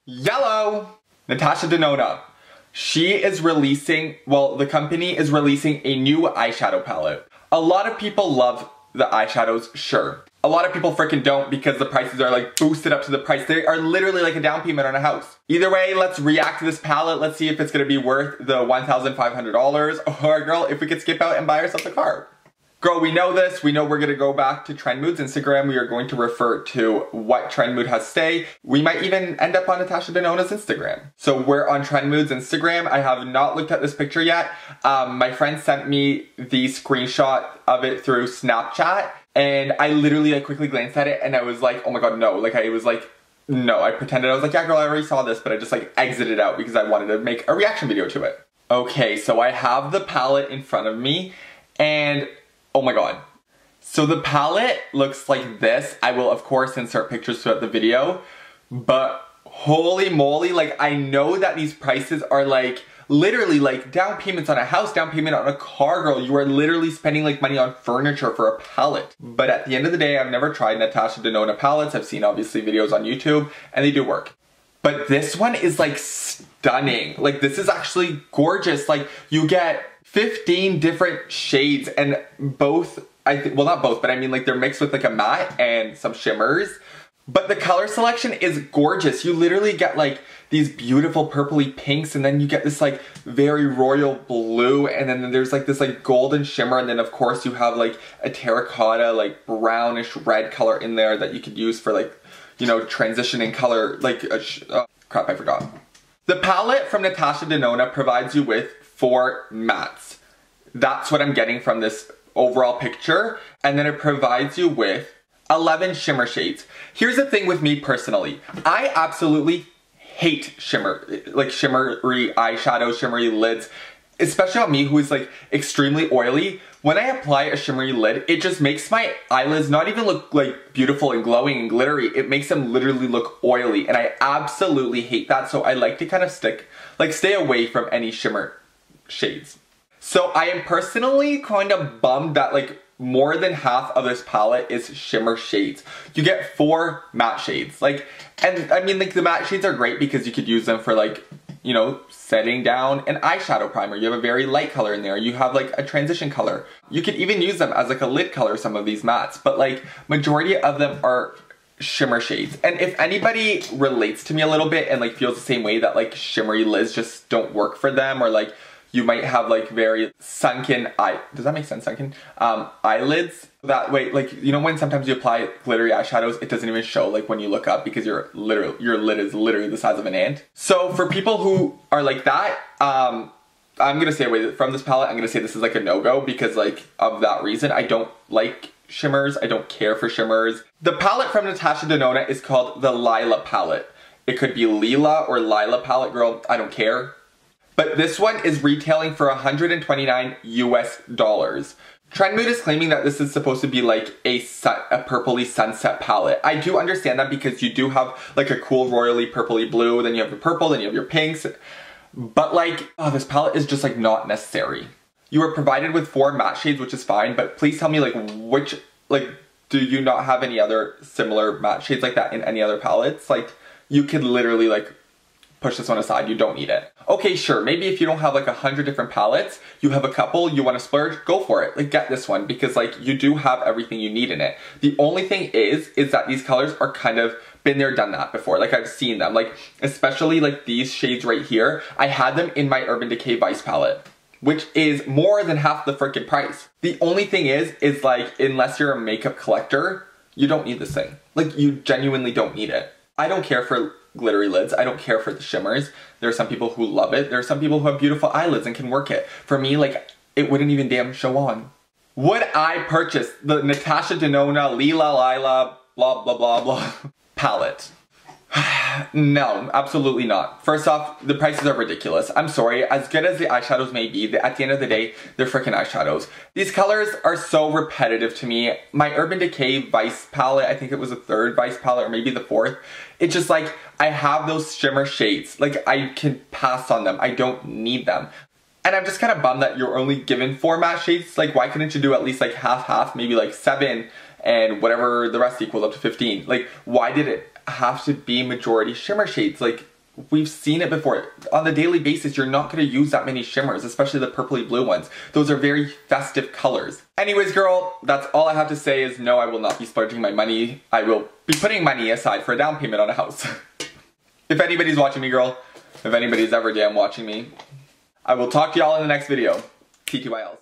Yellow! Natasha Denona. She is releasing, well, the company is releasing a new eyeshadow palette. A lot of people love the eyeshadows, sure. A lot of people freaking don't because the prices are like boosted up to the price. They are literally like a down payment on a house. Either way, let's react to this palette. Let's see if it's gonna be worth the $1,500 or girl, if we could skip out and buy ourselves a car. Girl, we know this. We know we're gonna go back to Trend Mood's Instagram. We are going to refer to what Trend Mood has to say. We might even end up on Natasha Denona's Instagram. So we're on Trend Mood's Instagram. I have not looked at this picture yet. My friend sent me the screenshot of it through Snapchat. And I literally quickly glanced at it and I was like, oh my god, no. No, I pretended. I was like, yeah girl, I already saw this, but I just exited out because I wanted to make a reaction video to it. Okay, so I have the palette in front of me and oh my god. So the palette looks like this. I will of course insert pictures throughout the video, but holy moly, I know that these prices are literally down payments on a house, down payment on a car, girl. You are literally spending money on furniture for a palette. But at the end of the day, I've never tried Natasha Denona palettes. I've seen obviously videos on YouTube and they do work. But this one is stunning. This is actually gorgeous. You get 15 different shades and both, well not both, but I mean they're mixed with a matte and some shimmers. But the color selection is gorgeous. You literally get these beautiful purpley pinks and then you get this very royal blue and then there's this golden shimmer and then of course you have a terracotta brownish red color in there that you could use for you know, transitioning color crap, I forgot. The palette from Natasha Denona provides you with 4 mattes. That's what I'm getting from this overall picture. And then it provides you with 11 shimmer shades. Here's the thing with me personally. I absolutely hate shimmery eyeshadow, shimmery lids. Especially on me who is extremely oily. When I apply a shimmery lid, it just makes my eyelids not even look beautiful and glowing and glittery. It makes them literally look oily and I absolutely hate that. So I like to kind of stay away from any shimmer shades. So I am personally kind of bummed that more than half of this palette is shimmer shades. You get 4 matte shades. And I mean the matte shades are great because you could use them for you know, setting down an eyeshadow primer. You have a very light color in there. You have a transition color. You could even use them as a lid color, some of these mattes, but majority of them are shimmer shades. And if anybody relates to me a little bit and feels the same way that shimmery lids just don't work for them, or you might have very sunken does that make sense, sunken? Eyelids. That way, you know when sometimes you apply glittery eyeshadows, it doesn't even show when you look up because your lid is literally the size of an ant. So for people who are like that, I'm gonna stay away from this palette. I'm gonna say this is a no-go because of that reason. I don't like shimmers. I don't care for shimmers. The palette from Natasha Denona is called the Lila palette. It could be Lila or Lila palette, girl. I don't care. But this one is retailing for $129 US. Trend Mood is claiming that this is supposed to be a purpley sunset palette. I do understand that because you do have a cool royally purpley blue, then you have your purple, then you have your pinks. But oh, this palette is just not necessary. You are provided with 4 matte shades, which is fine, but please tell me which, do you not have any other similar matte shades like that in any other palettes? You could literally push this one aside, you don't need it. Okay, sure, maybe if you don't have 100 different palettes, you have a couple, you want to splurge, go for it. Get this one because you do have everything you need in it. The only thing is that these colors are kind of been there, done that before. I've seen them, especially these shades right here. I had them in my Urban Decay Vice palette, which is more than half the freaking price. The only thing is unless you're a makeup collector, you don't need this thing. You genuinely don't need it. I don't care for glittery lids. I don't care for the shimmers. There are some people who love it. There are some people who have beautiful eyelids and can work it. For me, it wouldn't even damn show on. Would I purchase the Natasha Denona Lila blah blah blah blah palette? No, absolutely not. First off, the prices are ridiculous. I'm sorry, as good as the eyeshadows may be, at the end of the day, they're freaking eyeshadows. These colors are so repetitive to me. My Urban Decay Vice palette, I think it was the 3rd Vice palette or maybe the 4th. It's just I have those shimmer shades. I can pass on them. I don't need them. And I'm just kind of bummed that you're only given 4 matte shades. Why couldn't you do at least half, maybe 7 and whatever the rest equals up to 15? Why did it have to be majority shimmer shades? we've seen it before. On a daily basis, you're not going to use that many shimmers, especially the purpley blue ones. Those are very festive colors. Anyways, girl, that's all I have to say is no, I will not be splurging my money. I will be putting money aside for a down payment on a house. If anybody's watching me, girl, if anybody's ever damn watching me, I will talk to y'all in the next video. TTYLs.